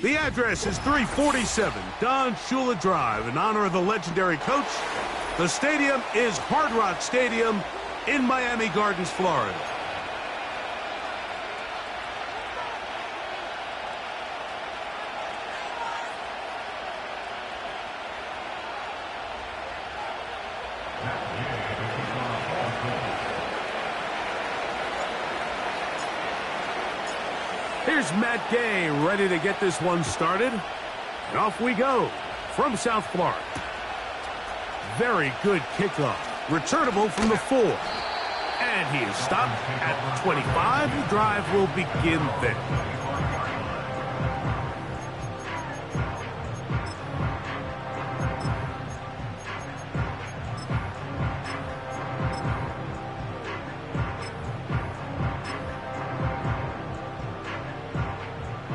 The address is 347 Don Shula Drive in honor of the legendary coach. The stadium is Hard Rock Stadium in Miami Gardens, Florida. Here's Matt Gay ready to get this one started. And off we go from South Florida. Very good kickoff. Returnable from the 4. And he is stopped at 25. The drive will begin there.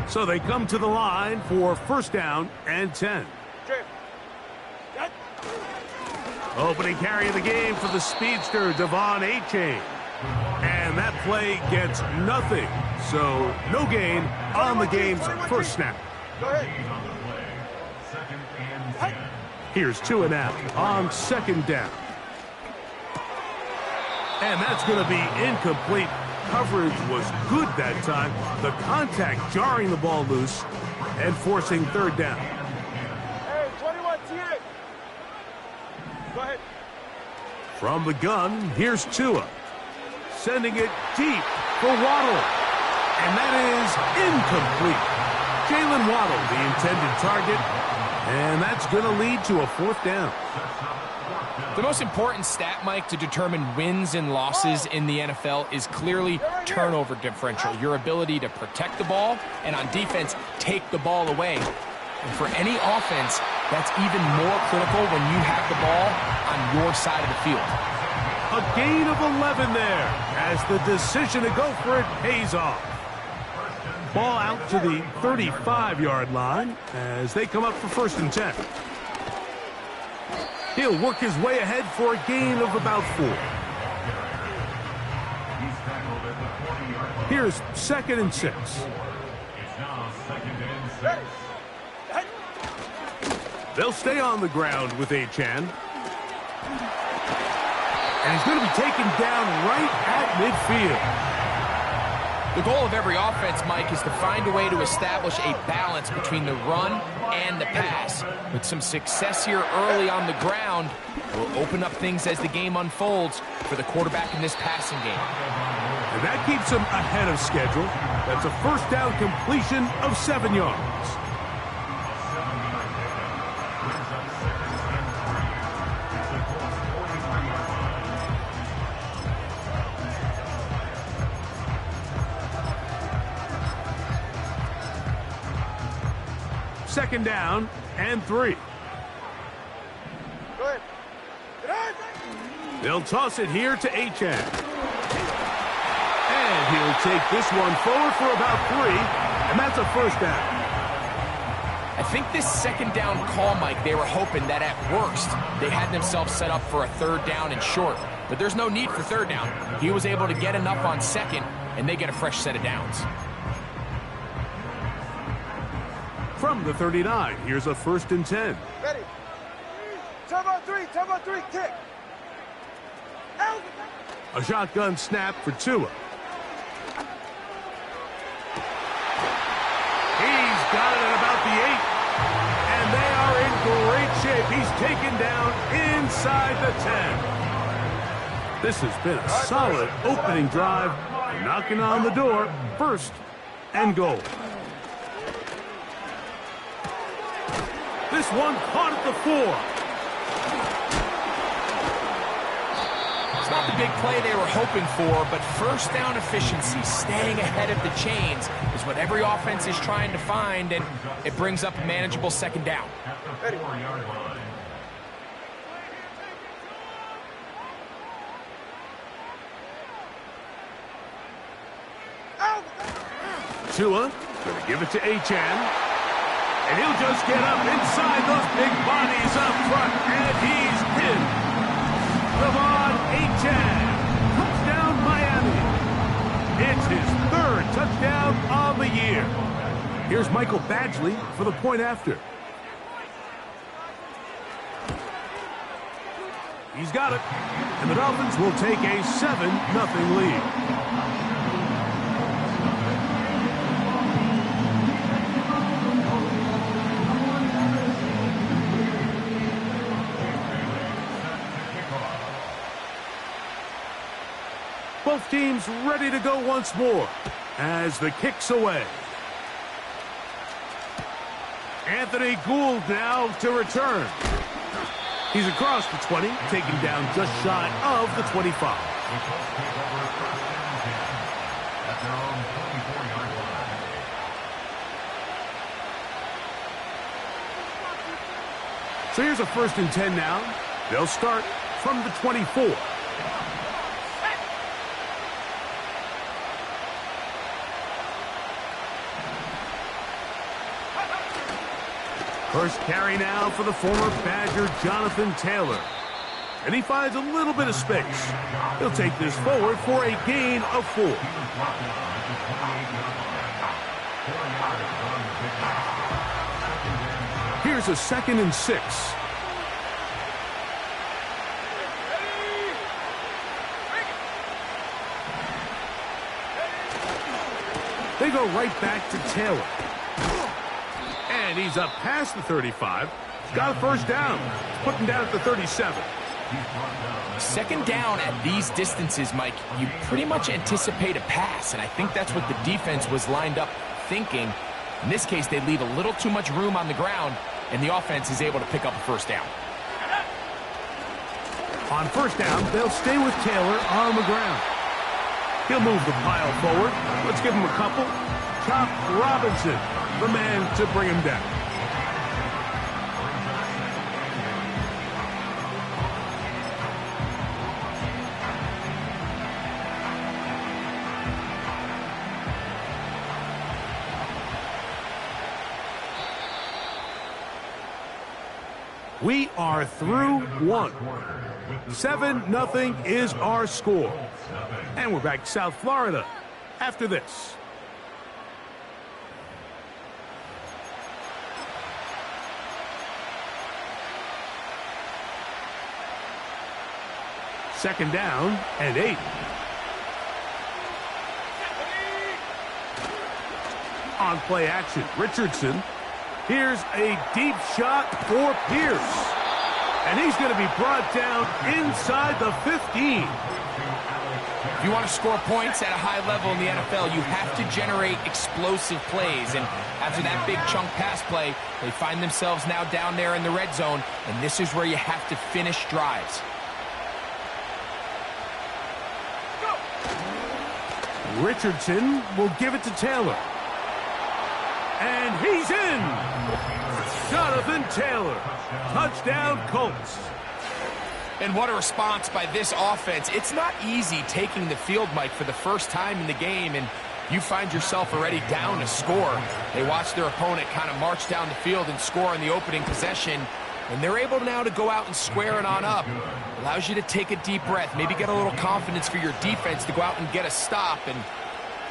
So they come to the line for first down and 10. Opening carry of the game for the speedster, Devon Achane. And that play gets nothing. So no gain on the game's first snap. Here's 2 and out on second down. And that's going to be incomplete. Coverage was good that time. The contact jarring the ball loose and forcing third down. Hey, 21, TA. Go ahead. From the gun, here's Tua. Sending it deep for Waddle. And that is incomplete. Jalen Waddle, the intended target. And that's going to lead to a fourth down. The most important stat, Mike, to determine wins and losses in the NFL is clearly turnover differential, your ability to protect the ball, and on defense, take the ball away. And for any offense, that's even more critical when you have the ball on your side of the field. A gain of 11 there as the decision to go for it pays off. Ball out to the 35-yard line as they come up for first and 10. He'll work his way ahead for a gain of about 4. Here's second and 6. They'll stay on the ground with Achane. And he's going to be taken down right at midfield. The goal of every offense, Mike, is to find a way to establish a balance between the run and the pass. With some success here early on the ground, will open up things as the game unfolds for the quarterback in this passing game. And that keeps him ahead of schedule. That's a first down completion of 7 yards. Second down and 3. Go ahead. They'll toss it here to Achane. And he'll take this one forward for about 3, and that's a first down. I think this second down call, Mike, they were hoping that at worst, they had themselves set up for a third down and short. But there's no need for third down. He was able to get enough on second, and they get a fresh set of downs. From the 39, here's a first and 10. Ready. Turbo 3, kick. Out. A shotgun snap for Tua. He's got it at about the 8. And they are in great shape. He's taken down inside the 10. This has been a solid opening drive. Knocking on the door. First and goal. This one caught at the 4. It's not the big play they were hoping for, but first down efficiency, staying ahead of the chains, is what every offense is trying to find, and it brings up a manageable second down. Tua going to give it to Achane. And he'll just get up inside those big bodies up front, and he's in. Devon Achane, touchdown Miami. It's his 3rd touchdown of the year. Here's Michael Badgley for the point after. He's got it. And the Dolphins will take a 7-0 lead. Both teams ready to go once more as the kick's away. Anthony Gould now to return. He's across the 20, taken down just shy of the 25. So here's a 1st and 10 now. They'll start from the 24. First carry now for the former Badger, Jonathan Taylor. And he finds a little bit of space. He'll take this forward for a gain of 4. Here's a 2nd and 6. They go right back to Taylor. And he's up past the 35. Got a 1st down. Putting down at the 37. 2nd down at these distances, Mike, you pretty much anticipate a pass, and I think that's what the defense was lined up thinking. In this case, they leave a little too much room on the ground, and the offense is able to pick up a 1st down. On 1st down, they'll stay with Taylor on the ground. He'll move the pile forward. Let's give him a couple. Chop Robinson, the man to bring him down. We are through 1. 7-0 is our score. And we're back to South Florida after this. Second down and 8. On play action, Richardson. Here's a deep shot for Pierce. And he's going to be brought down inside the 15. If you want to score points at a high level in the NFL, you have to generate explosive plays. And after that big chunk pass play, they find themselves now down there in the red zone. And this is where you have to finish drives. Richardson will give it to Taylor. And he's in! Jonathan Taylor. Touchdown, Colts. And what a response by this offense. It's not easy taking the field, Mike, for the first time in the game, and you find yourself already down a score. They watch their opponent kind of march down the field and score in the opening possession, and they're able now to go out and square it on up. Allows you to take a deep breath, maybe get a little confidence for your defense to go out and get a stop, and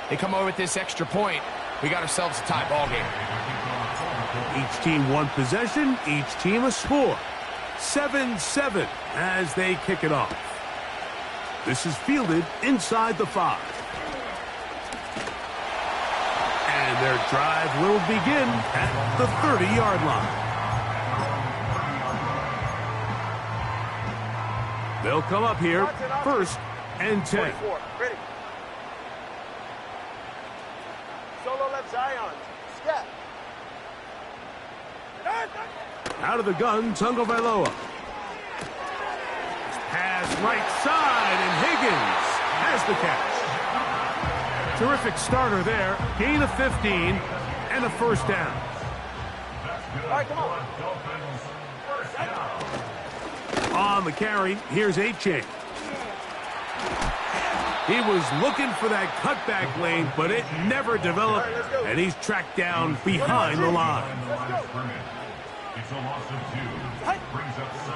they come over with this extra point. We got ourselves a tie ball game. Each team one possession, each team a score. 7-7 as they kick it off. This is fielded inside the 5. And their drive will begin at the 30-yard line. They'll come up here, 1st and 10. 24. Ready. Solo left Zion. Step. Out of the gun, Tagovailoa. Pass right side, and Higgins has the catch. Terrific starter there. Gain of 15 and a 1st down. All right, come on. On the carry, here's Achane. He was looking for that cutback lane, but it never developed, and he's tracked down behind the line.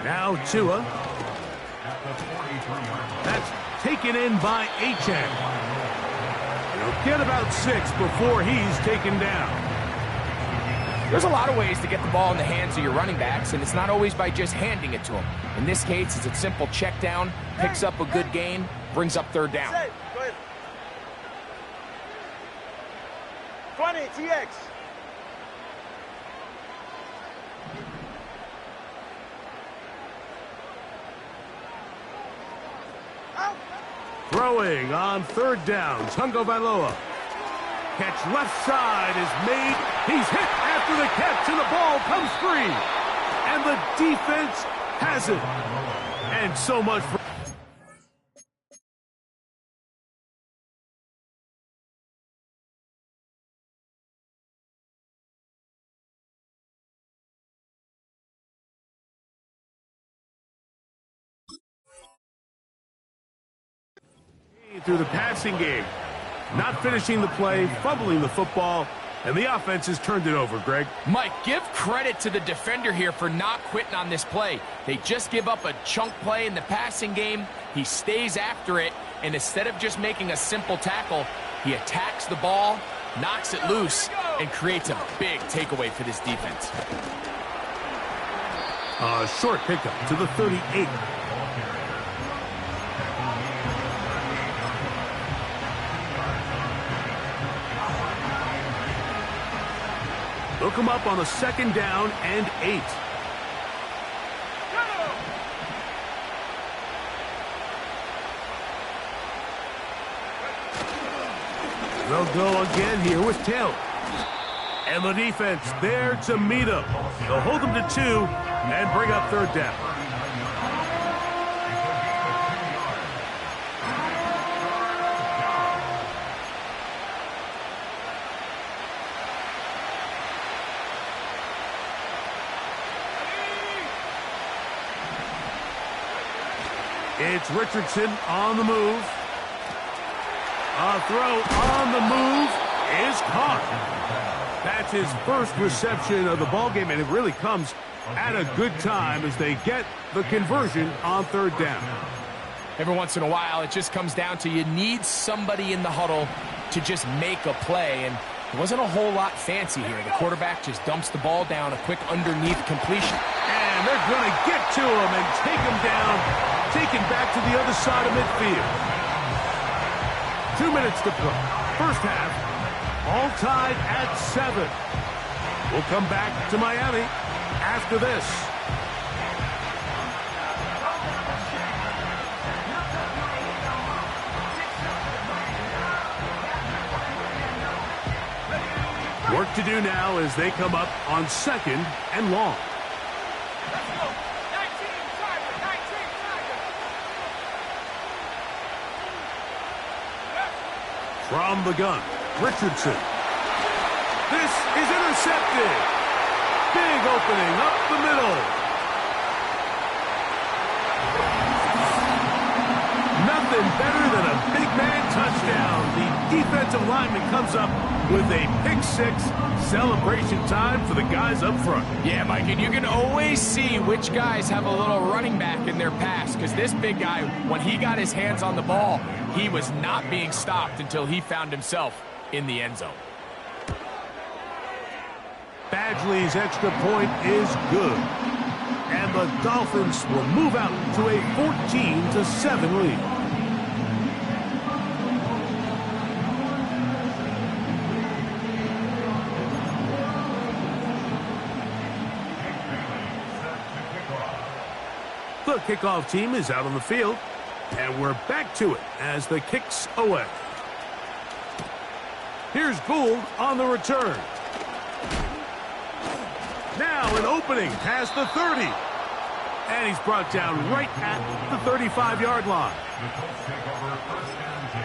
Now Tua. That's taken in by Achane. He'll get about 6 before he's taken down. There's a lot of ways to get the ball in the hands of your running backs, and it's not always by just handing it to them. In this case, it's a simple check down, picks up a good gain, brings up third down. 20, TX. Throwing on third down, Tungo Vailoa. Catch left side is made. He's hit after the catch, and the ball comes free. And the defense has it. And so much for... through the passing game. Not finishing the play, fumbling the football, and the offense has turned it over, Greg. Mike, give credit to the defender here for not quitting on this play. They just give up a chunk play in the passing game. He stays after it, and instead of just making a simple tackle, he attacks the ball, knocks it loose, and creates a big takeaway for this defense. A short pickup to the 38. They'll come up on a second down and 8. They'll go again here with Taylor. And the defense there to meet him. They'll hold them to 2 and bring up third down. It's Richardson on the move. A throw on the move is caught. That's his first reception of the ballgame, and it really comes at a good time as they get the conversion on third down. Every once in a while, it just comes down to you need somebody in the huddle to just make a play, and it wasn't a whole lot fancy here. The quarterback just dumps the ball down, a quick underneath completion. And they're going to get to him and take him down, taken back to the other side of midfield. 2 minutes to play. First half, all tied at 7. We'll come back to Miami after this. Work to do now as they come up on second and long. From the gun, Richardson. This is intercepted. Big opening up the middle. Nothing better than a big man touchdown. The defensive lineman comes up with a pick-6. Celebration time for the guys up front. Yeah, Mike, and you can always see which guys have a little running back in their pass, because this big guy, when he got his hands on the ball, he was not being stopped until he found himself in the end zone. Badgley's extra point is good. And the Dolphins will move out to a 14-7 lead. The kickoff team is out on the field, and we're back to it as the kick's away. Here's Gould on the return. Now an opening past the 30. And he's brought down right at the 35-yard line. The Colts take over first and 10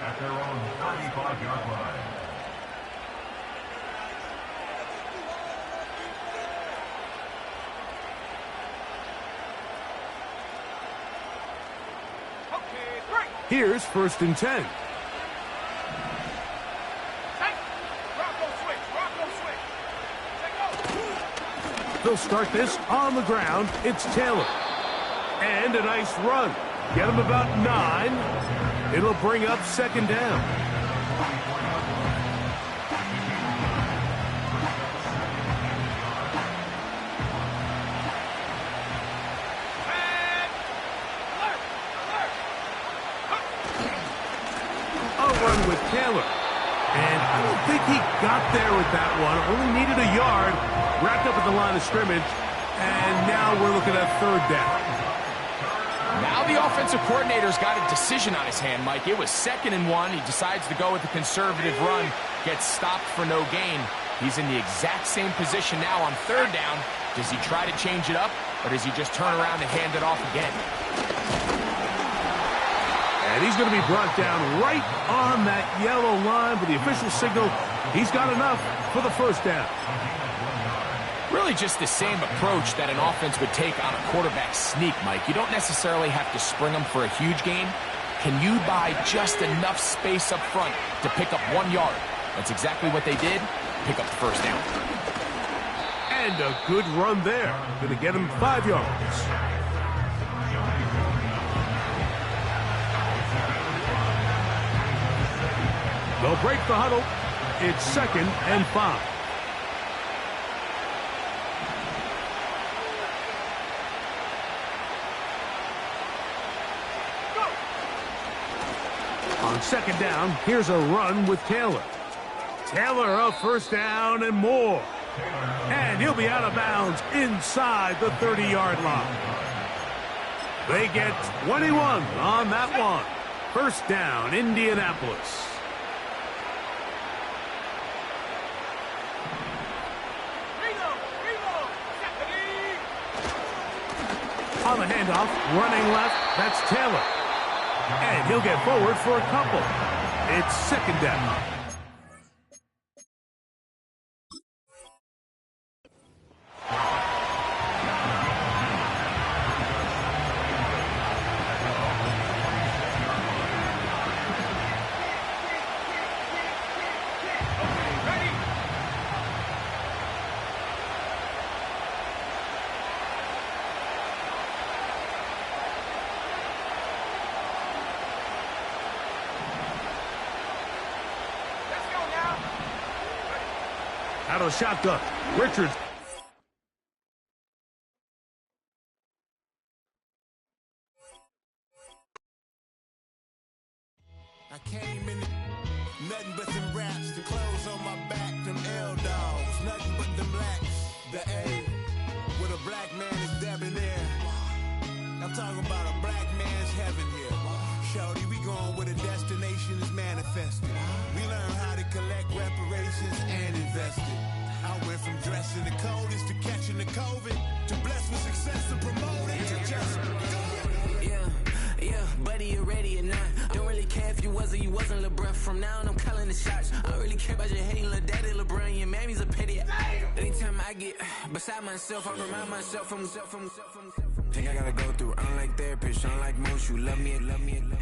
at their own 35-yard line. Here's first and 10. They'll start this on the ground. It's Taylor. And a nice run. Get him about 9. It'll bring up second down. Taylor. And I don't think he got there with that one. Only needed a yard. Wrapped up at the line of scrimmage. And now we're looking at third down. Now the offensive coordinator's got a decision on his hand, Mike. It was 2nd and 1. He decides to go with the conservative run. Gets stopped for no gain. He's in the exact same position now on 3rd down. Does he try to change it up, or does he just turn around and hand it off again? And he's going to be brought down right on that yellow line with the official signal. He's got enough for the 1st down. Really just the same approach that an offense would take on a quarterback sneak, Mike. You don't necessarily have to spring them for a huge gain. Can you buy just enough space up front to pick up 1 yard? That's exactly what they did. Pick up the 1st down. And a good run there. Going to get him 5 yards. They'll break the huddle. It's 2nd and 5. On 2nd down, here's a run with Taylor. Taylor, a 1st down and more. And he'll be out of bounds inside the 30-yard line. They get 21 on that one. 1st down, Indianapolis. On the handoff, running left, that's Taylor. And he'll get forward for a couple. It's 2nd down. Out of the shotgun. Richards. I came in nothing but them raps, the clothes on my back, them L-dogs, nothing but them blacks. The A, with a black man is debonair. I'm talking about a black man's heaven here. Shorty, we going where the destination is manifested. We learn how to collect reparations and invest it. I went from dressing the coldest to catching the COVID, to blessed with success and promoting to just yeah, buddy, you ready or not? Don't really care if you was or you wasn't LeBron. From now on, I'm calling the shots. I don't really care about your hating little daddy LeBron. Your mammy's a pity. Anytime I get beside myself, I remind myself from. Think I gotta go through. I don't like therapist, I don't like most. You love me,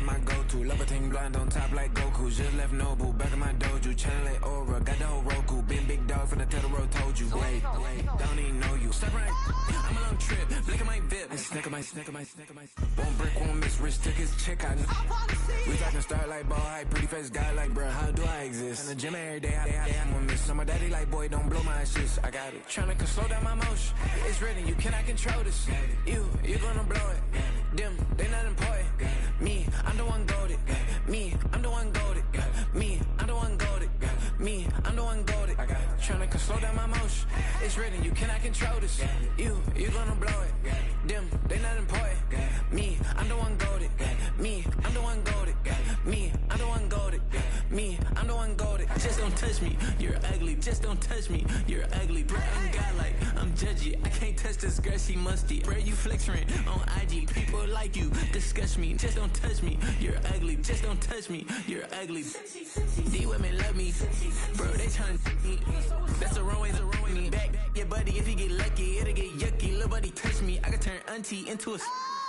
my go-to. Love a team blind on top like Goku. Just left Noble, back in my dojo. Channel like Aura, got the whole Roku. Been big dog from the Tellero, told you. Wait, don't even know you. Step right, I'm a long trip. Blink of my VIP. Snicker my. Won't break, won't miss. Rich took his check out. We talking start like ball high, pretty face guy like, bruh, how do I exist? In the gym every day, I'm gonna miss. So my daddy like, boy, don't blow my assist. I got it. Tryna slow down my motion. It's written, you cannot control this. You gonna blow it. Them, they not important. Me, I'm the one goated. Me, I'm the one goated. Me, I'm the one goated. Me, I'm the one goated. Tryna slow down my motion. It's written, you cannot control this. You gonna blow it. Them, they not important. Me, I'm the one goated. Me, I'm the one goated. Me, I'm the one goated. Me, I'm the one goated. Just don't touch me. You're ugly. Just don't touch me. You're ugly. Bro, I'm godlike. I'm judgy. I can't touch this girl. She musty. Bro, you flexing on IG. People like you disgust me. Just don't touch me. You're ugly. Just don't touch me. You're ugly. These women love me. Bro, they trying to me. That's the wrong way. Me back. Yeah, buddy, if you get lucky, it'll get yucky. Little buddy touch me. I can turn auntie into a.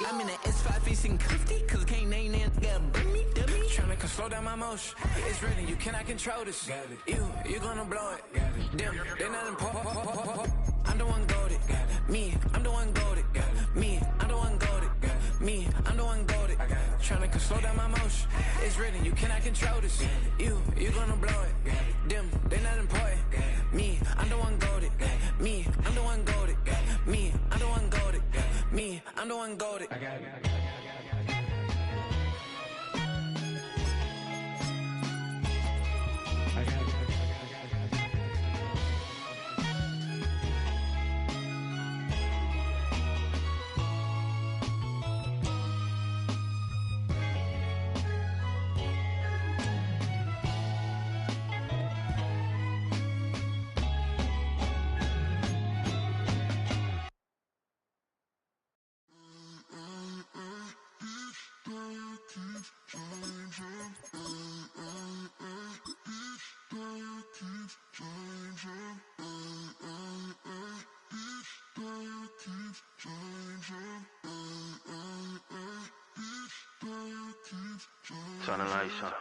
I'm in the S5 facing comfy, cause I can't name that. Gotta burn me, dummy. Tryna slow down my motion. It's written, you cannot control this. You gonna blow it. Them, they not important. I'm the one goated. Me, I'm the one goated. Me, I'm the one goated. Me, I'm the one goated. Tryna slow down my motion. It's written, you cannot control this. You gonna blow it. Them, they not important. Me, I'm the one goated. Me, I'm the one goated. Me, I'm the one goated. Me, I'm the one goated. I got it. Turn the lights on.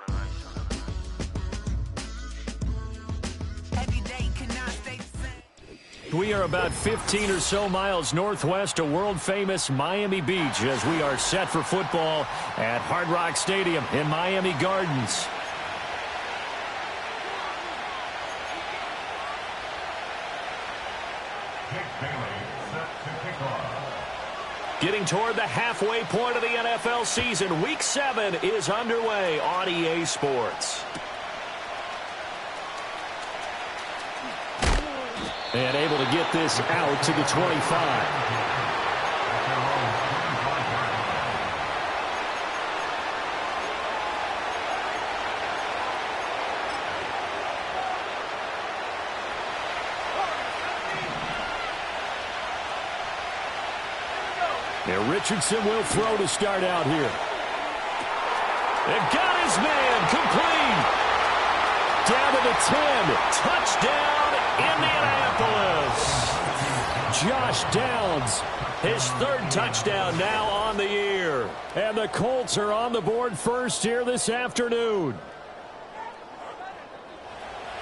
We are about 15 or so miles northwest of world-famous Miami Beach as we are set for football at Hard Rock Stadium in Miami Gardens. Getting toward the halfway point of the NFL season, Week 7 is underway on EA Sports. And able to get this out to the 25. Now Richardson will throw to start out here. And got his man complete. Down to the 10. Touchdown. Indianapolis. Josh Downs, his third touchdown now on the year. And the Colts are on the board first here this afternoon.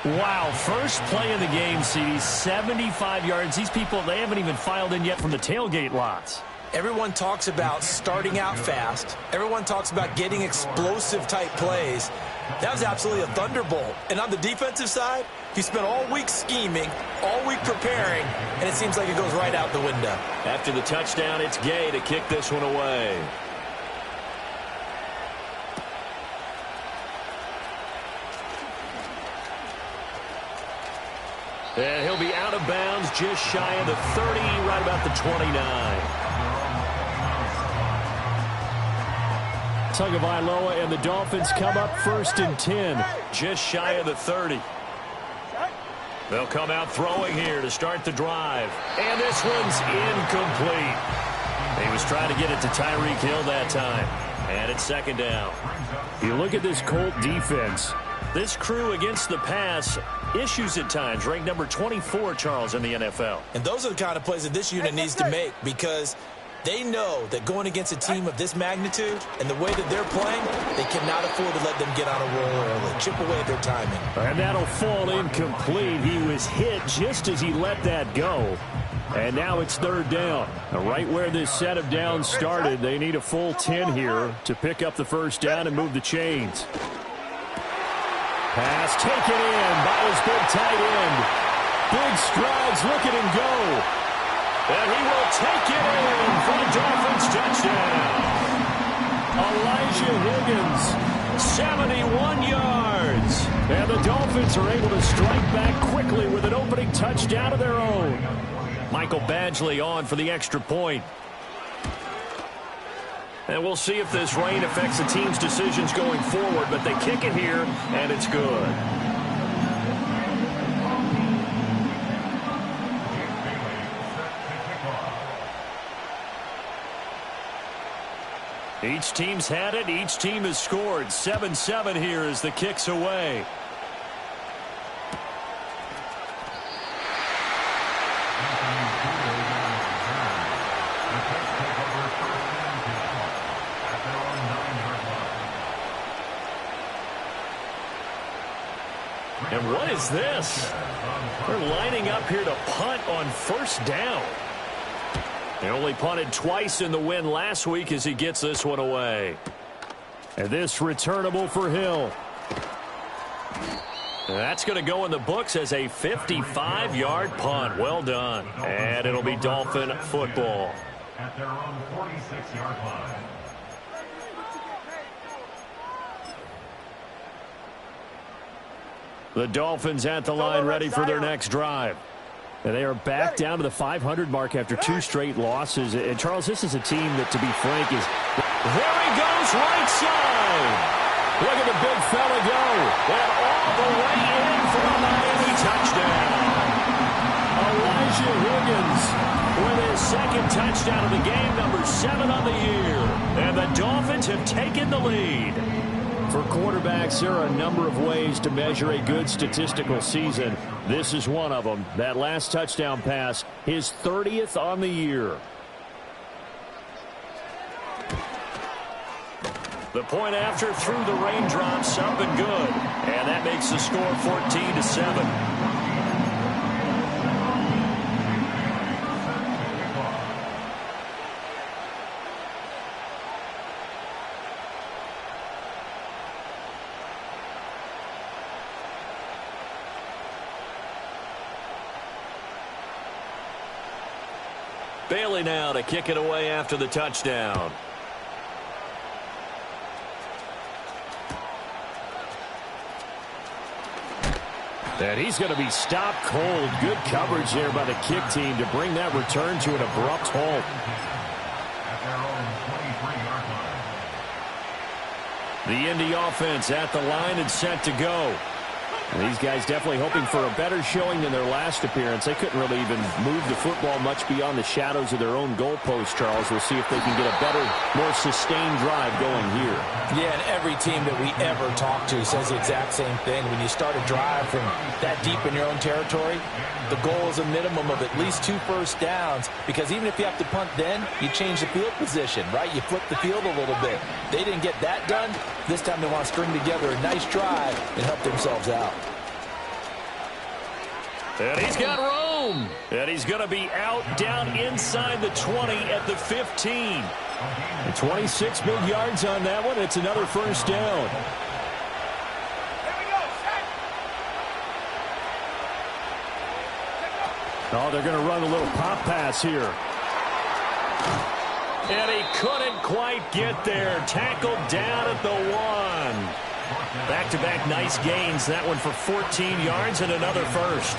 Wow, first play in the game, CD, 75 yards. These people, they haven't even filed in yet from the tailgate lots. Everyone talks about starting out fast. Everyone talks about getting explosive-type plays. That was absolutely a thunderbolt. And on the defensive side, he spent all week scheming, all week preparing, and it seems like it goes right out the window. After the touchdown, it's Gay to kick this one away. And he'll be out of bounds just shy of the 30, right about the 29. Tagovailoa and the Dolphins come up first and 10, just shy of the 30. They'll come out throwing here to start the drive. And this one's incomplete. He was trying to get it to Tyreek Hill that time. And it's second down. You look at this Colt defense. This crew against the pass, issues at times, ranked number 24, Charles, in the NFL. And those are the kind of plays that this unit needs to make because they know that going against a team of this magnitude and the way that they're playing, they cannot afford to let them get on a roll early, chip away at their timing. And that'll fall incomplete. He was hit just as he let that go. And now it's third down. Right where this set of downs started, they need a full 10 here to pick up the first down and move the chains. Pass taken in by his big tight end. Big strides, look at him go. And he will take it in for the Dolphins touchdown. Elijah Higgins, 71 yards. And the Dolphins are able to strike back quickly with an opening touchdown of their own. Michael Badgley on for the extra point. And we'll see if this rain affects the team's decisions going forward, but they kick it here, and it's good. Each team's had it. Each team has scored. 7-7 here as the kick's away. And what is this? They're lining up here to punt on first down. They only punted twice in the win last week as he gets this one away. And this returnable for Hill. And that's going to go in the books as a 55-yard punt. Well done. And it'll be Dolphin football. At their own 46-yard line. The Dolphins at the line ready for their next drive. And they are back down to the 500 mark after 2 straight losses. And, Charles, this is a team that, to be frank, is... There he goes, right side. Look at the big fella go. And all the way in for a Miami touchdown. Elijah Higgins with his second touchdown of the game, number 7 on the year. And the Dolphins have taken the lead. For quarterbacks, there are a number of ways to measure a good statistical season. This is one of them. That last touchdown pass, his 30th on the year. The point after through the raindrops, up and good. And that makes the score 14-7. Bailey now to kick it away after the touchdown. And he's going to be stopped cold. Good coverage there by the kick team to bring that return to an abrupt halt. The Indy offense at the line and set to go. And these guys definitely hoping for a better showing than their last appearance. They couldn't really even move the football much beyond the shadows of their own goalpost, Charles. We'll see if they can get a better, more sustained drive going here. Yeah, and every team that we ever talk to says the exact same thing. When you start a drive from that deep in your own territory, the goal is a minimum of at least 2 first downs, because even if you have to punt then, you change the field position, right? You flip the field a little bit. They didn't get that done. This time they want to string together a nice drive and help themselves out. And he's got room. And he's going to be out down inside the 20 at the 15. And 26 big yards on that one. It's another first down. Oh, they're going to run a little pop pass here. And he couldn't quite get there. Tackled down at the 1. Back-to-back nice gains. That one for 14 yards and another first.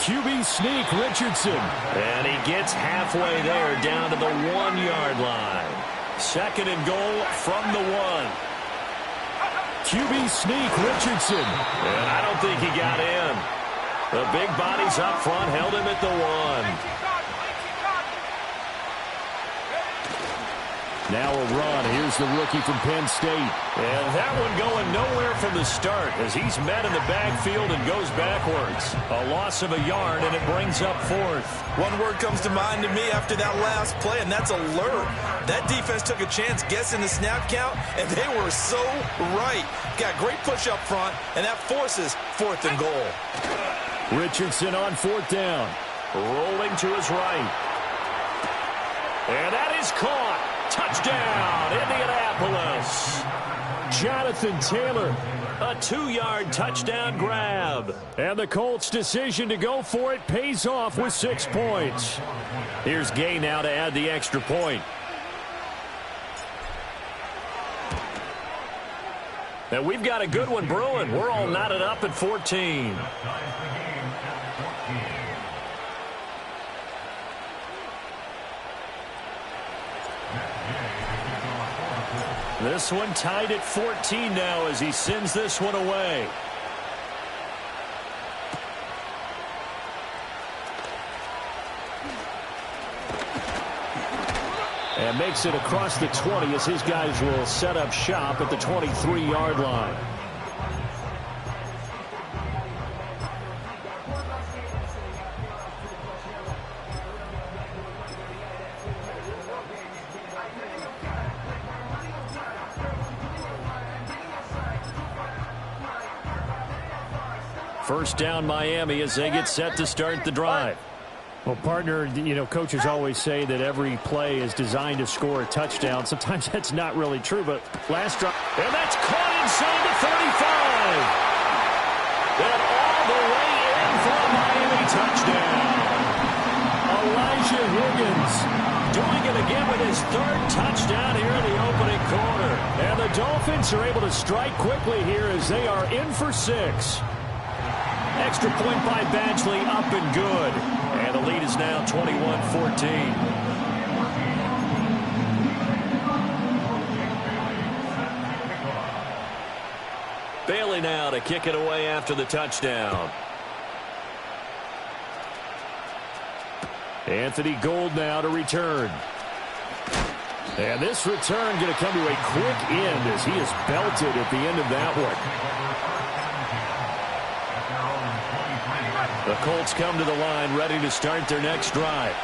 QB sneak, Richardson. And he gets halfway there, down to the 1-yard line. Second and goal from the 1. QB sneak, Richardson. And I don't think he got in. The big bodies up front held him at the 1. Now a run. Here's the rookie from Penn State. And that one going nowhere from the start as he's met in the backfield and goes backwards. A loss of a yard, and it brings up 4th. One word comes to mind to me after that last play, and that's alert. That defense took a chance guessing the snap count, and they were so right. Got great push up front, and that forces 4th and goal. Richardson on 4th down. Rolling to his right. And that is caught. Touchdown, Indianapolis. Jonathan Taylor, a 2-yard touchdown grab. And the Colts' decision to go for it pays off with 6 points. Here's Gay now to add the extra point. And we've got a good one brewing. We're all knotted up at 14. This one tied at 14 now as he sends this one away. And makes it across the 20 as his guys will set up shop at the 23-yard line. First down Miami as they get set to start the drive. Well, partner, you know, coaches always say that every play is designed to score a touchdown. Sometimes that's not really true, but last drive. And that's caught inside the 35. And all the way in for a Miami touchdown. Elijah Higgins doing it again with his 3rd touchdown here in the opening quarter. And the Dolphins are able to strike quickly here as they are in for 6. Extra point by Badgley, up and good. And the lead is now 21-14. Bailey now to kick it away after the touchdown. Anthony Gould now to return. And this return going to come to a quick end as he is belted at the end of that one. The Colts come to the line ready to start their next drive.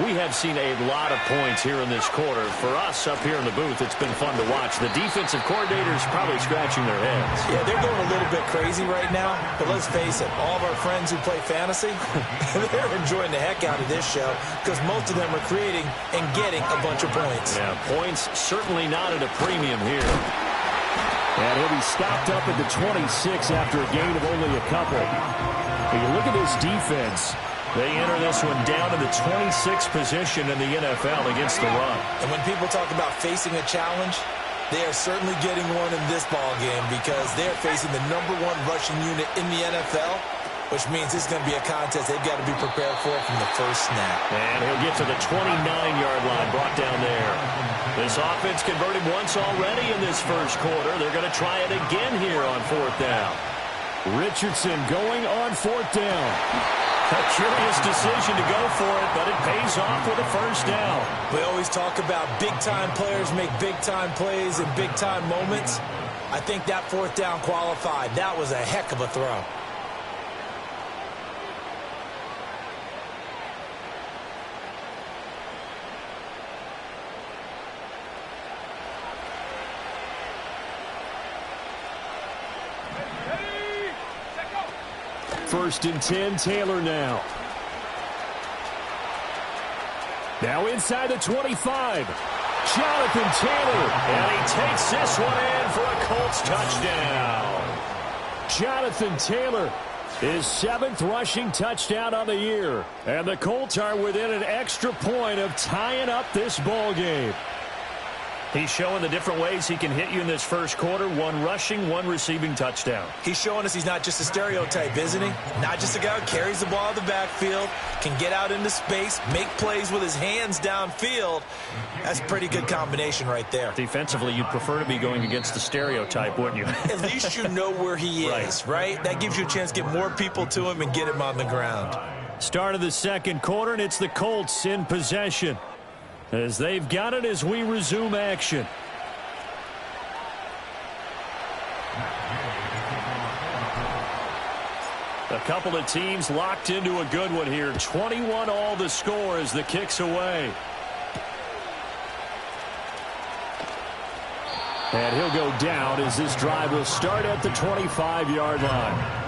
We have seen a lot of points here in this quarter. For us up here in the booth, it's been fun to watch. The defensive coordinators probably scratching their heads. Yeah, they're going a little bit crazy right now. But let's face it, all of our friends who play fantasy, they're enjoying the heck out of this show because most of them are creating and getting a bunch of points. Yeah, points certainly not at a premium here. And he'll be stopped up at the 26 after a gain of only a couple. When you look at this defense, they enter this one down to the 26th position in the NFL against the run. And when people talk about facing a challenge, they are certainly getting one in this ball game because they're facing the #1 rushing unit in the NFL, which means it's going to be a contest they've got to be prepared for from the first snap. And he'll get to the 29-yard line, brought down there. This offense converted once already in this first quarter. They're going to try it again here on 4th down. Richardson going on 4th down. A curious decision to go for it, but it pays off with a first down. We always talk about big-time players make big-time plays in big-time moments. I think that 4th down qualified. That was a heck of a throw. First and 10, Taylor now. Now inside the 25. Jonathan Taylor. And he takes this one in for a Colts touchdown. Jonathan Taylor, his 7th rushing touchdown on the year. And the Colts are within an extra point of tying up this ball game. He's showing the different ways he can hit you in this first quarter. 1 rushing, 1 receiving touchdown. He's showing us he's not just a stereotype, isn't he? Not just a guy who carries the ball in the backfield, can get out into space, make plays with his hands downfield. That's a pretty good combination right there. Defensively, you'd prefer to be going against the stereotype, wouldn't you? At least you know where he is, right? That gives you a chance to get more people to him and get him on the ground. Start of the second quarter, and it's the Colts in possession, as they've got it as we resume action. A couple of teams locked into a good one here. 21 all the score as the kick's away. And he'll go down as this drive will start at the 25-yard line.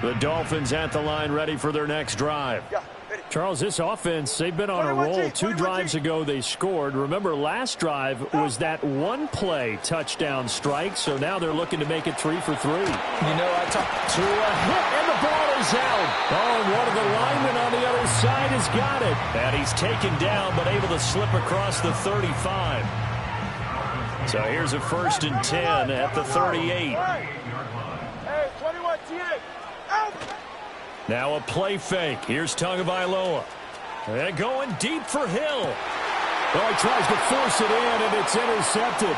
The Dolphins at the line ready for their next drive. Charles, this offense, they've been on a roll. 2 drives ago they scored. Remember, last drive was that 1-play touchdown strike, so now they're looking to make it 3 for 3. You know, I talked to a hit, and the ball is out. Oh, and one of the linemen on the other side has got it. And he's taken down, but able to slip across the 35. So here's a 1st and 10 at the 38. Hey, 21 T8. Now a play fake. Here's Tagovailoa. And going deep for Hill. Well, he tries to force it in, and it's intercepted.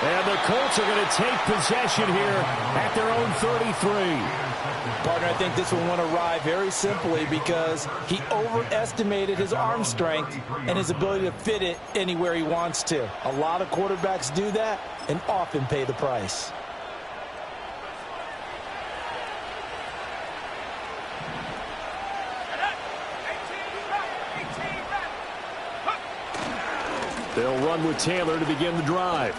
And the Colts are going to take possession here at their own 33. Partner, I think this will want to ride very simply because he overestimated his arm strength and his ability to fit it anywhere he wants to. A lot of quarterbacks do that and often pay the price. They'll run with Taylor to begin the drive.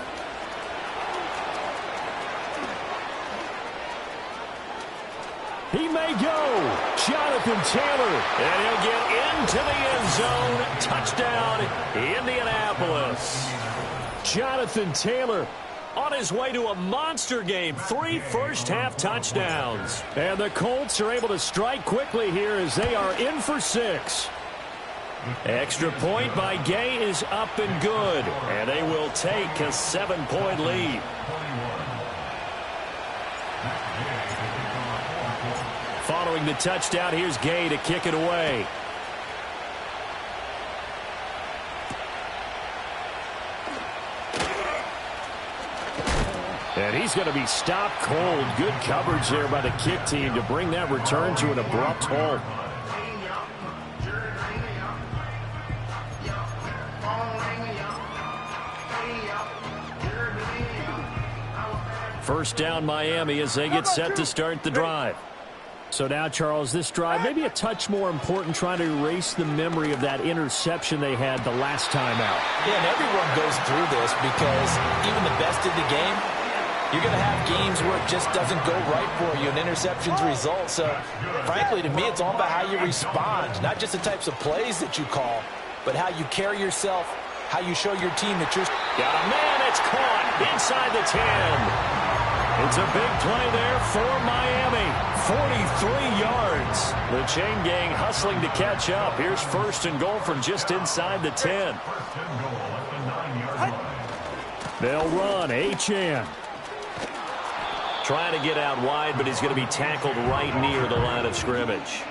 He may go. Jonathan Taylor. And he'll get into the end zone. Touchdown, Indianapolis. Jonathan Taylor on his way to a monster game. 3 first-half touchdowns. And the Colts are able to strike quickly here as they are in for 6. Extra point by Gay is up and good. And they will take a 7-point lead. Following the touchdown, here's Gay to kick it away. And he's going to be stopped cold. Good coverage there by the kick team to bring that return to an abrupt halt. First down Miami as they get set to start the drive. So now, Charles, this drive maybe a touch more important, trying to erase the memory of that interception they had the last time out. Yeah, and everyone goes through this because even the best in the game, you're going to have games where it just doesn't go right for you, and interceptions result. So, frankly, to me, it's all about how you respond, not just the types of plays that you call, but how you carry yourself, how you show your team that you're... Got a man, it's caught inside the 10. It's a big play there for Miami. 43 yards. The chain gang hustling to catch up. Here's first and goal from just inside the 10. They'll run. Achane. Trying to get out wide, but he's going to be tackled right near the line of scrimmage.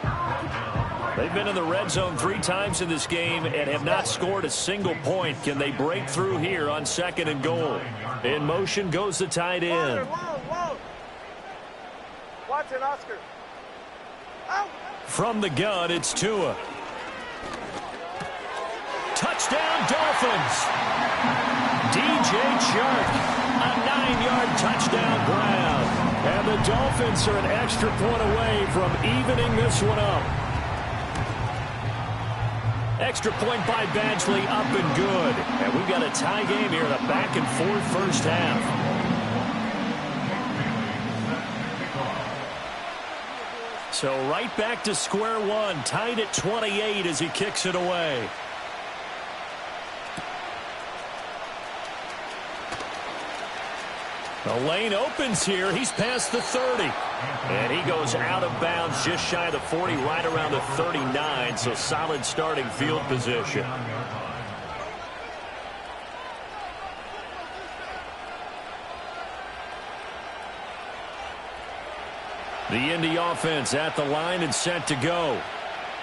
They've been in the red zone 3 times in this game and have not scored a single point. Can they break through here on second and goal? In motion goes the tight end. Watson, Oscar. Out. From the gun, it's Tua. Touchdown, Dolphins. DJ Chark, a 9-yard touchdown grab. And the Dolphins are an extra point away from evening this one up. Extra point by Badgley, up and good. And we've got a tie game here in a back-and-forth first half. So right back to square one, tied at 28 as he kicks it away. The lane opens here. He's past the 30. And he goes out of bounds just shy of the 40, right around the 39. So solid starting field position. The Indy offense at the line and set to go.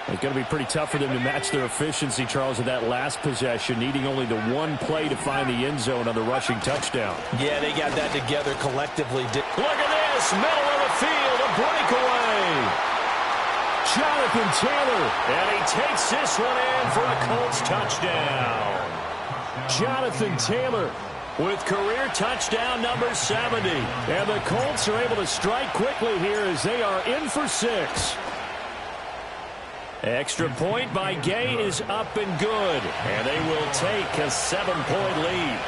It's going to be pretty tough for them to match their efficiency, Charles, at that last possession, needing only the one play to find the end zone on the rushing touchdown. Yeah, they got that together collectively. Look at this, middle of the field, a breakaway. Jonathan Taylor, and he takes this one in for a Colts touchdown. Jonathan Taylor with career touchdown number 70. And the Colts are able to strike quickly here as they are in for 6. Extra point by Gay is up and good. And they will take a 7-point lead.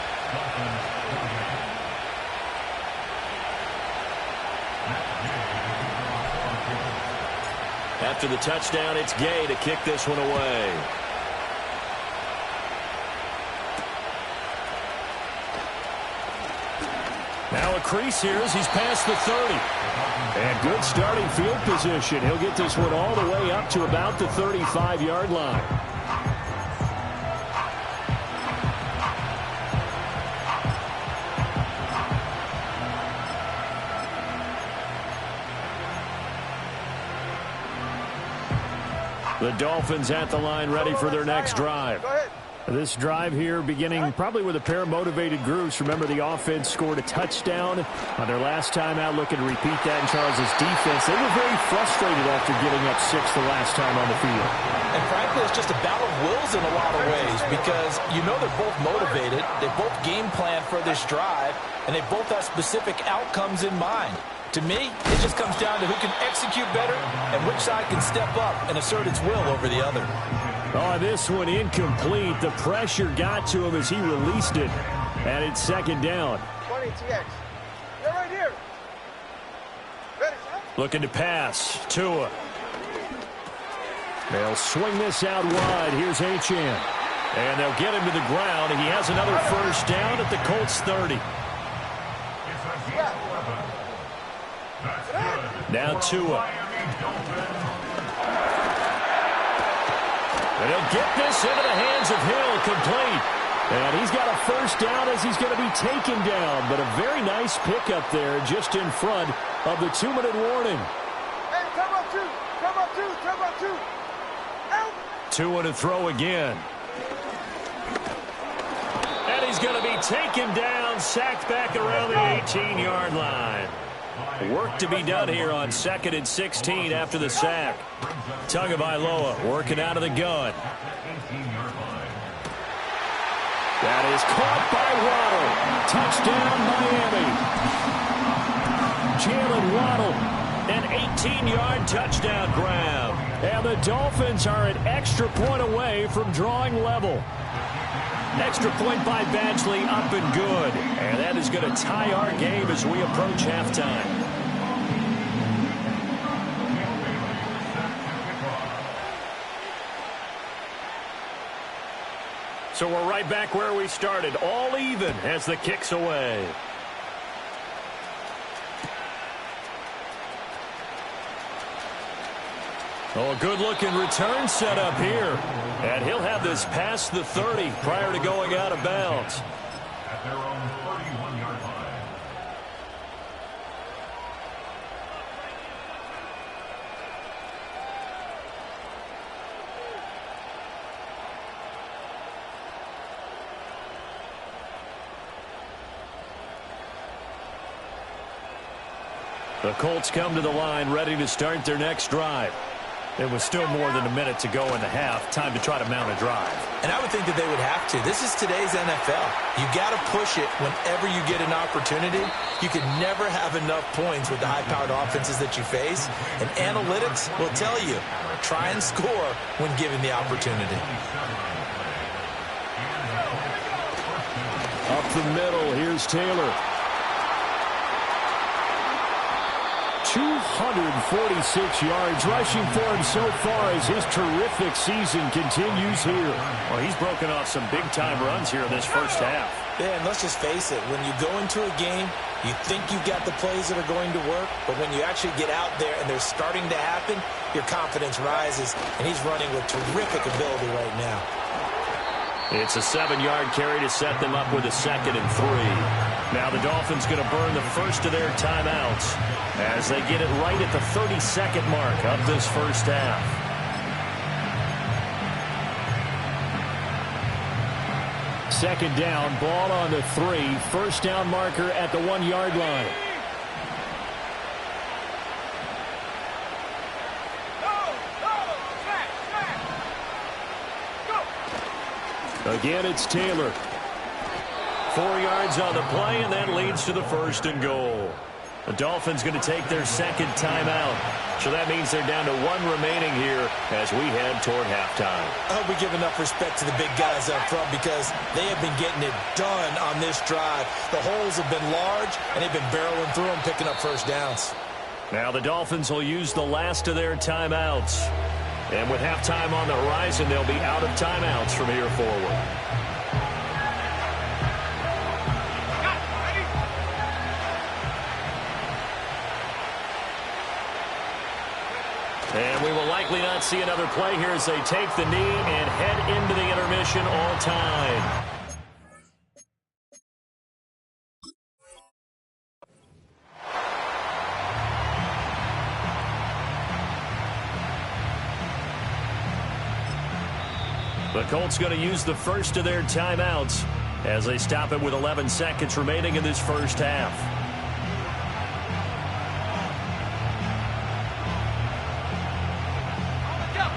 After the touchdown, it's Gay to kick this one away. Now a crease here as he's past the 30. And good starting field position. He'll get this one all the way up to about the 35-yard line. The Dolphins at the line ready for their next drive. This drive here beginning probably with a pair of motivated groups. Remember, the offense scored a touchdown on their last time out. Looking to repeat that in Charles's defense. They were very frustrated after giving up 6 the last time on the field. And frankly, it's just a battle of wills in a lot of ways because you know they're both motivated. They both game plan for this drive, and they both have specific outcomes in mind. To me, it just comes down to who can execute better and which side can step up and assert its will over the other. Oh, this one incomplete. The pressure got to him as he released it. And it's second down. 20 TX. They're right here. Ready, looking to pass. Tua. They'll swing this out wide. Here's Achane. And they'll get him to the ground. And he has another first down at the Colts 30. Now Tua. And he'll get this into the hands of Hill, complete. And he's got a first down as he's going to be taken down. But a very nice pickup there just in front of the 2-minute warning. Hey, come up 2. Come up 2. Come up 2. Out. Tua to throw again. And he's going to be taken down, sacked back around the 18-yard line. Work to be done here on 2nd and 16 after the sack. Tagovailoa working out of the gun. That is caught by Waddle. Touchdown, Miami. Jalen Waddle. An 18-yard touchdown grab. And the Dolphins are an extra point away from drawing level. Extra point by Badgley, up and good. And that is going to tie our game as we approach halftime. So we're right back where we started, all even as the kick's away. Oh, a good-looking return set up here. And he'll have this past the 30 prior to going out of bounds. At their own 31-yard line. The Colts come to the line ready to start their next drive. It was still more than a minute to go in the half. Time to try to mount a drive. And I would think that they would have to. This is today's NFL. You got to push it whenever you get an opportunity. You can never have enough points with the high-powered offenses that you face. And analytics will tell you, try and score when given the opportunity. Up the middle, here's Taylor. 246 yards rushing for him so far as his terrific season continues here. Well, he's broken off some big-time runs here in this first half. Yeah, and let's just face it. When you go into a game, you think you've got the plays that are going to work, but when you actually get out there and they're starting to happen, your confidence rises, and he's running with terrific ability right now. It's a 7-yard carry to set them up with a 2nd and 3. Now the Dolphins going to burn the first of their timeouts as they get it right at the 32nd mark of this first half. Second down, ball on the 3. First down marker at the 1-yard line. Again, it's Taylor. 4 yards on the play, and that leads to the 1st and goal. The Dolphins going to take their second timeout. So that means they're down to 1 remaining here as we head toward halftime. I hope we give enough respect to the big guys up front because they have been getting it done on this drive. The holes have been large, and they've been barreling through them, picking up first downs. Now the Dolphins will use the last of their timeouts. And with halftime on the horizon, they'll be out of timeouts from here forward. And we will likely not see another play here as they take the knee and head into the intermission all time. The Colts going to use the first of their timeouts as they stop it with 11 seconds remaining in this first half.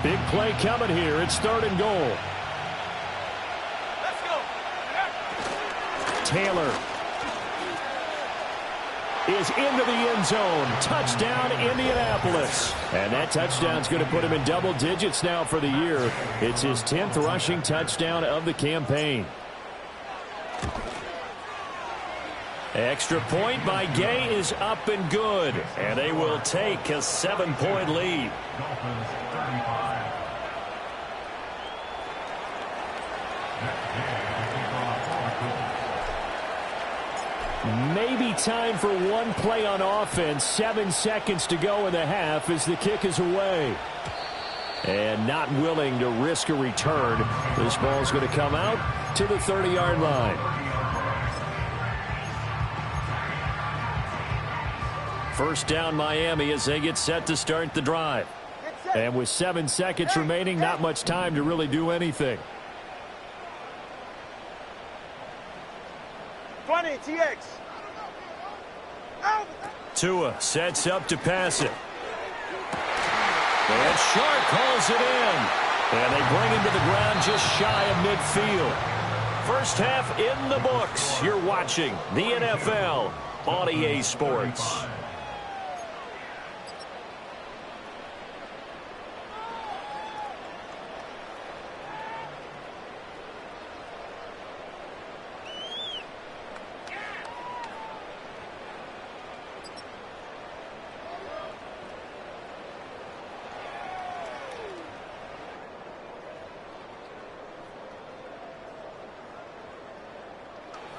Big play coming here. It's 3rd and goal. Let's go. Taylor is into the end zone. Touchdown, Indianapolis. And that touchdown's going to put him in double digits now for the year. It's his 10th rushing touchdown of the campaign. Extra point by Gay is up and good. And they will take a 7-point lead. Dolphins 35. Maybe time for one play on offense. 7 seconds to go in the half as the kick is away. And not willing to risk a return. This ball's going to come out to the 30-yard line. First down Miami as they get set to start the drive. And with 7 seconds remaining, not much time to really do anything. 20, TX. Out. Tua sets up to pass it. And Shark calls it in. And they bring him to the ground just shy of midfield. First half in the books. You're watching the NFL on EA Sports.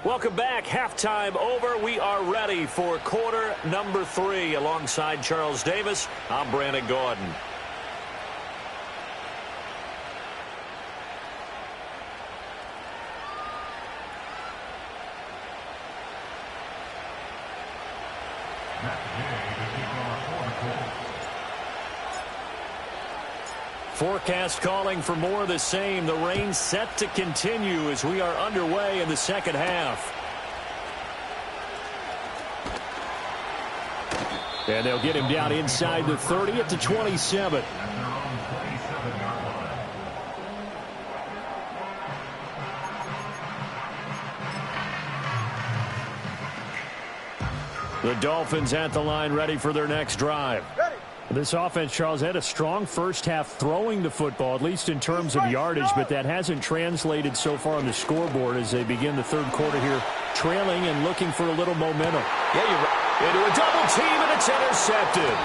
Welcome back. Halftime over. We are ready for quarter number 3. Alongside Charles Davis, I'm Brandon Gaudin. Forecast calling for more of the same. The rain set to continue as we are underway in the second half. And they'll get him down inside the 30 at the 27. The Dolphins at the line ready for their next drive. This offense, Charles, had a strong first half throwing the football, at least in terms of yardage, but that hasn't translated so far on the scoreboard as they begin the third quarter here, trailing and looking for a little momentum. Yeah, you're right. Into a double team, and it's intercepted.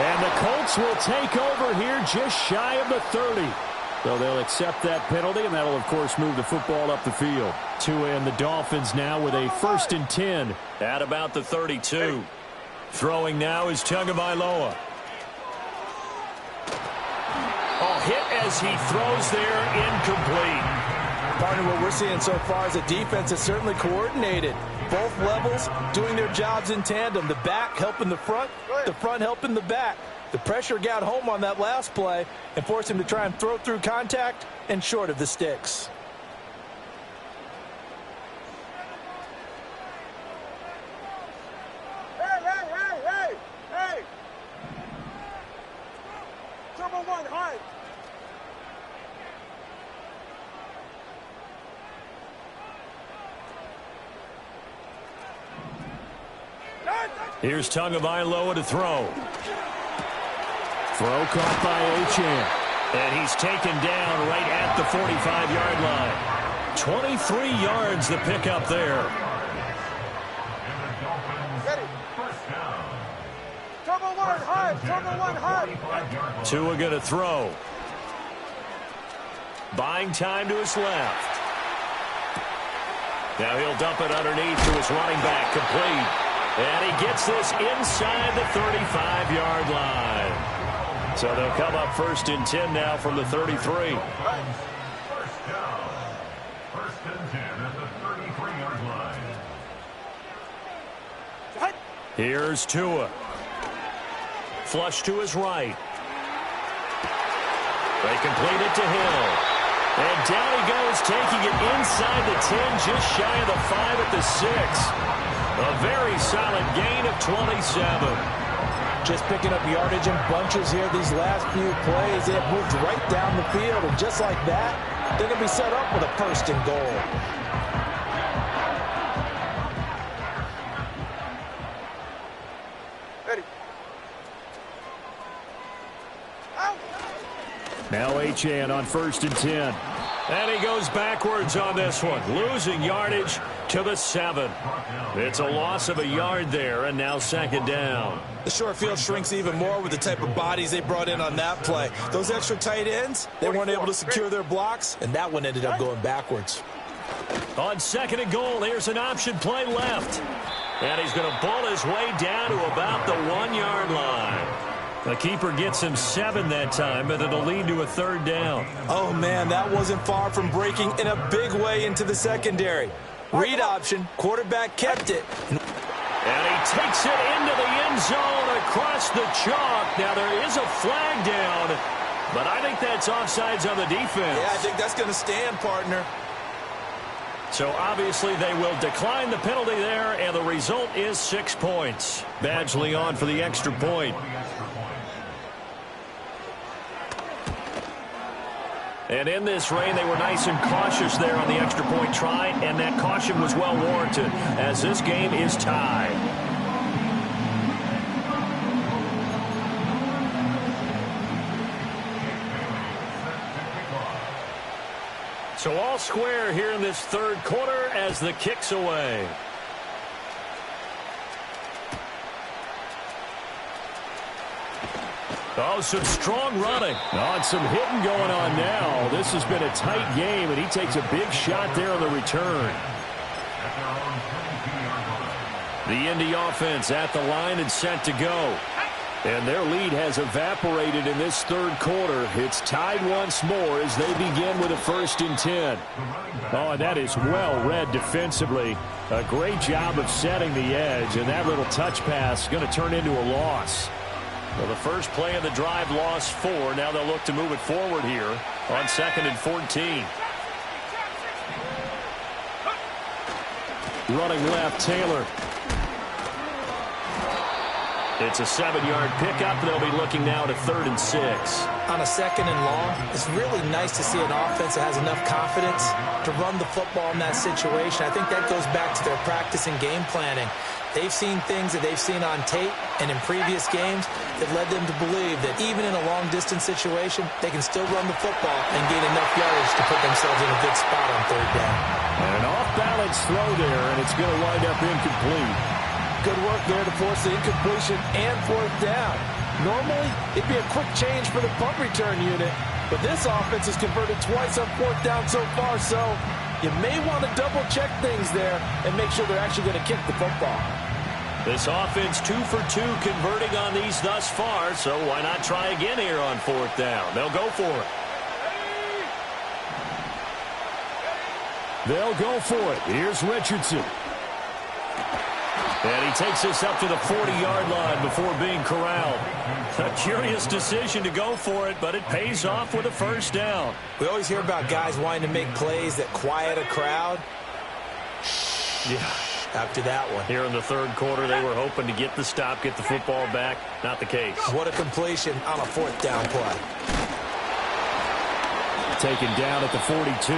And the Colts will take over here just shy of the 30. So they'll accept that penalty, and that'll, of course, move the football up the field. Tua and the Dolphins now with a 1st and 10 at about the 32. Throwing now is Tagovailoa. Hit as he throws there, incomplete. Partner, what we're seeing so far is a defense that's certainly coordinated. Both levels doing their jobs in tandem. The back helping the front helping the back. The pressure got home on that last play and forced him to try and throw through contact and short of the sticks. Hey! Number 1, high. Here's Tagovailoa to throw. Throw caught by Achane. And he's taken down right at the 45-yard line. 23 yards the pickup there. Number 1 high. Tua going to throw. Buying time to his left. Now he'll dump it underneath to his running back, complete. And he gets this inside the 35-yard line. So they'll come up 1st and 10 now from the 33. First down. 1st and 10 at the 33-yard line. Here's Tua. Flush to his right. They complete it to Hill. And down he goes, taking it inside the 10, just shy of the 5 at the 6. A very solid gain of 27. Just picking up yardage in bunches here these last few plays. They have moved right down the field, and just like that, they're going to be set up with a 1st and goal. Ready. Now Achane on 1st and 10. And he goes backwards on this one, losing yardage to the 7. It's a loss of a yard there, and now 2nd down. The short field shrinks even more with the type of bodies they brought in on that play. Those extra tight ends, they weren't able to secure their blocks, and that one ended up going backwards. On 2nd and goal, here's an option play left. And he's going to bull his way down to about the 1-yard line. The keeper gets him 7 that time, but it'll lead to a 3rd down. Oh, man, that wasn't far from breaking in a big way into the secondary. Read option, quarterback kept it. And he takes it into the end zone across the chalk. Now, there is a flag down, but I think that's offsides on the defense. Yeah, I think that's going to stand, partner. So, obviously, they will decline the penalty there, and the result is 6 points. Badgley on for the extra point. And in this rain, they were nice and cautious there on the extra point try, and that caution was well warranted as this game is tied. So all square here in this 3rd quarter as the kick's away. Oh, some strong running. Oh, and some hitting going on now. This has been a tight game, and he takes a big shot there on the return. at their own 22-yard line. The Indy offense at the line and set to go. And their lead has evaporated in this third quarter. It's tied once more as they begin with a 1st and 10. Oh, and that is well read defensively. A great job of setting the edge, and that little touch pass is going to turn into a loss. Well, the first play of the drive lost 4. Now they'll look to move it forward here on 2nd and 14. Running left, Taylor. It's a 7-yard pickup. They'll be looking now to 3rd and 6. On a 2nd and long, it's really nice to see an offense that has enough confidence to run the football in that situation. I think that goes back to their practice and game planning. They've seen things that they've seen on tape and in previous games that led them to believe that even in a long-distance situation, they can still run the football and gain enough yardage to put themselves in a good spot on 3rd down. And an off-balance throw there, and it's going to wind up incomplete. Good work there to force the incompletion and 4th down. Normally, it'd be a quick change for the punt return unit, but this offense has converted twice on 4th down so far, so you may want to double-check things there and make sure they're actually going to kick the football. This offense 2 for 2 converting on these thus far, so why not try again here on 4th down? They'll go for it. They'll go for it. Here's Richardson. And he takes us up to the 40-yard line before being corralled. A curious decision to go for it, but it pays off with a 1st down. We always hear about guys wanting to make plays that quiet a crowd. Yeah. After that one. Here in the 3rd quarter, they were hoping to get the stop, get the football back. Not the case. What a completion on a 4th down play. Taken down at the 42.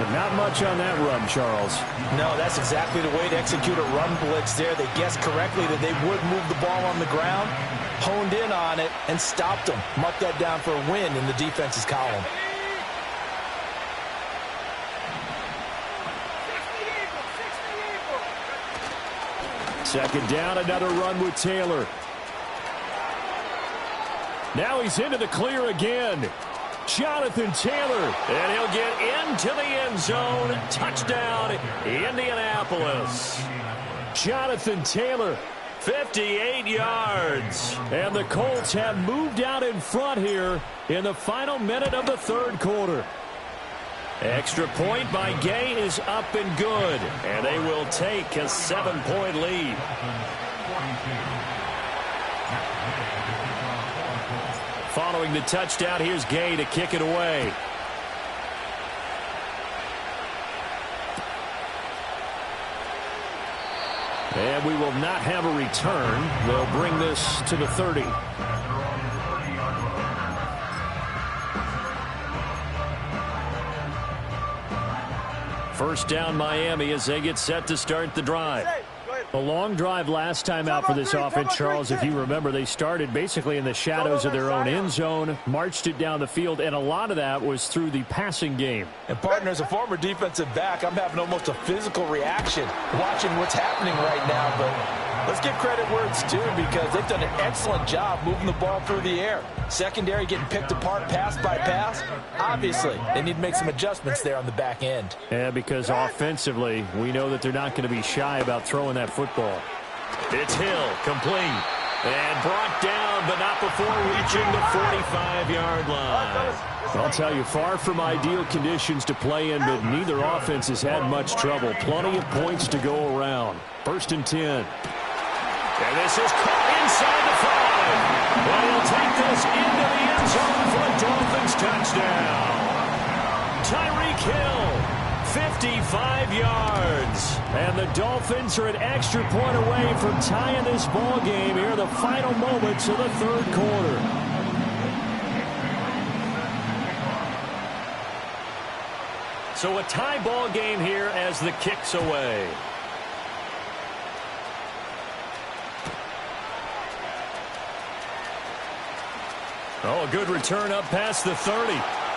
But not much on that run, Charles. No, that's exactly the way to execute a run blitz there. They guessed correctly that they would move the ball on the ground, honed in on it, and stopped them. Mark that down for a win in the defense's column. Second down, another run with Taylor. Now he's into the clear again. Jonathan Taylor, and he'll get into the end zone. Touchdown, Indianapolis. Jonathan Taylor, 58 yards. And the Colts have moved out in front here in the final minute of the 3rd quarter. Extra point by Gay is up and good, and they will take a 7-point lead. Following the touchdown, here's Gay to kick it away. And we will not have a return. They'll bring this to the 30. First down, Miami, as they get set to start the drive. A long drive last time out for this offense, Charles. If you remember, they started basically in the shadows of their own end zone, marched it down the field, and a lot of that was through the passing game. And, partner, as a former defensive back, I'm having almost a physical reaction watching what's happening right now. But let's give credit where it's due, because they've done an excellent job moving the ball through the air. Secondary getting picked apart pass by pass. Obviously, they need to make some adjustments there on the back end. Yeah, because offensively, we know that they're not going to be shy about throwing that football. It's Hill, complete, and brought down, but not before reaching the 45-yard line. I'll tell you, far from ideal conditions to play in, but neither offense has had much trouble. Plenty of points to go around. 1st and 10. And this is caught inside the 5. Well, he'll take this into the end zone for a Dolphins touchdown. Tyreek Hill. 55 yards. And the Dolphins are an extra point away from tying this ball game here in the final moments of the 3rd quarter. So a tie ball game here as the kick's away. Oh, a good return up past the 30.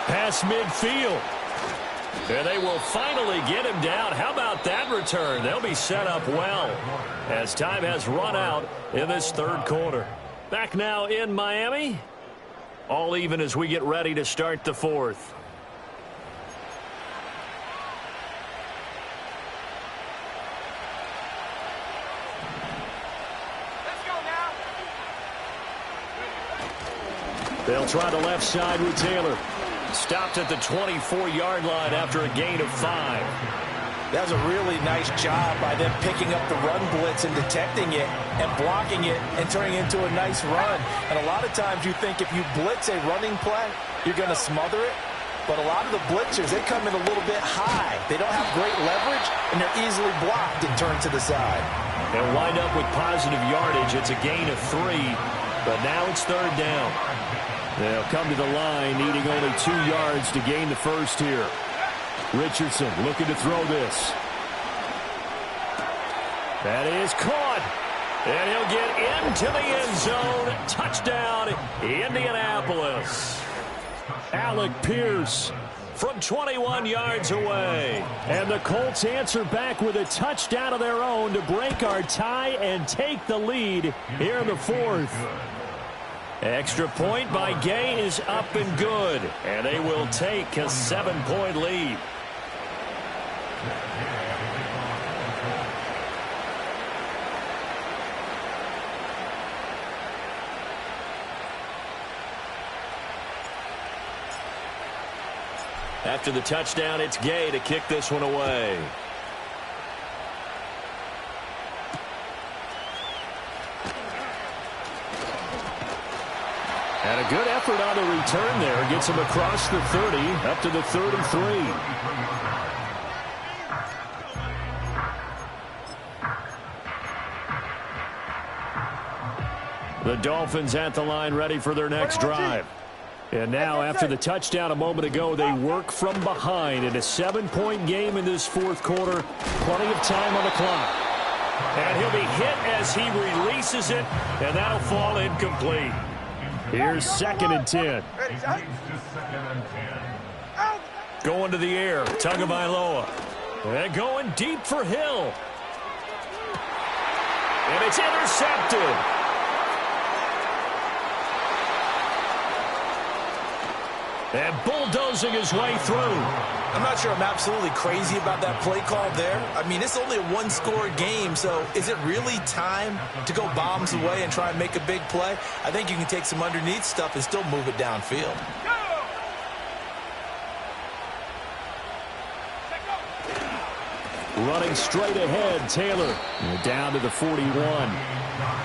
Past midfield. And they will finally get him down. How about that return? They'll be set up well as time has run out in this 3rd quarter. Back now in Miami. All even as we get ready to start the 4th. They'll try the left side with Taylor. Stopped at the 24-yard line after a gain of 5. That was a really nice job by them picking up the run blitz and detecting it and blocking it and turning it into a nice run. And a lot of times you think if you blitz a running play, you're going to smother it. But a lot of the blitzers, they come in a little bit high. They don't have great leverage, and they're easily blocked and turned to the side. They'll wind up with positive yardage. It's a gain of 3, but now it's 3rd down. They'll come to the line, needing only 2 yards to gain the first here. Richardson looking to throw this. That is caught. And he'll get into the end zone. Touchdown, Indianapolis. Alec Pierce from 21 yards away. And the Colts answer back with a touchdown of their own to break our tie and take the lead here in the 4th. Extra point by Gay is up and good. And they will take a 7-point lead. After the touchdown, it's Gay to kick this one away. And a good effort on the return there. Gets him across the 30, up to the 33. The Dolphins at the line ready for their next drive. And now, after the touchdown a moment ago, they work from behind in a 7-point game in this 4th quarter. Plenty of time on the clock. And he'll be hit as he releases it, and that'll fall incomplete. Here's 2nd and 10. Going to the air, Tagovailoa. And going deep for Hill. And it's intercepted. And bulldozing his way through. I'm not sure I'm absolutely crazy about that play call there. I mean, it's only a 1-score game, so is it really time to go bombs away and try and make a big play? I think you can take some underneath stuff and still move it downfield. Running straight ahead, Taylor. Down to the 41.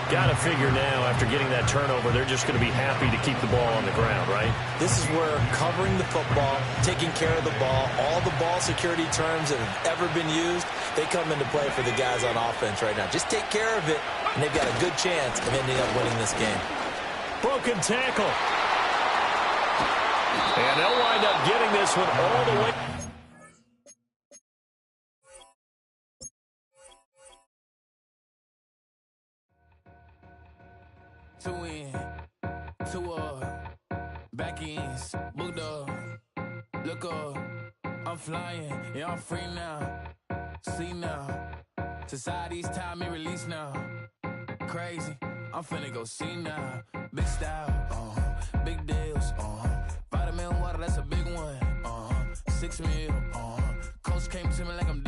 Got to figure now, after getting that turnover, they're just going to be happy to keep the ball on the ground, right? This is where covering the football, taking care of the ball, all the ball security terms that have ever been used, they come into play for the guys on offense right now. Just take care of it, and they've got a good chance of ending up winning this game. Broken tackle. And they'll wind up getting this one all the way. Two in, two up, back ends, booked up, look up, I'm flying, yeah, I'm free now, see now, society's time me release now, crazy, I'm finna go see now, big style, big deals, vitamin water, that's a big one, 6 mil, coach came to me like I'm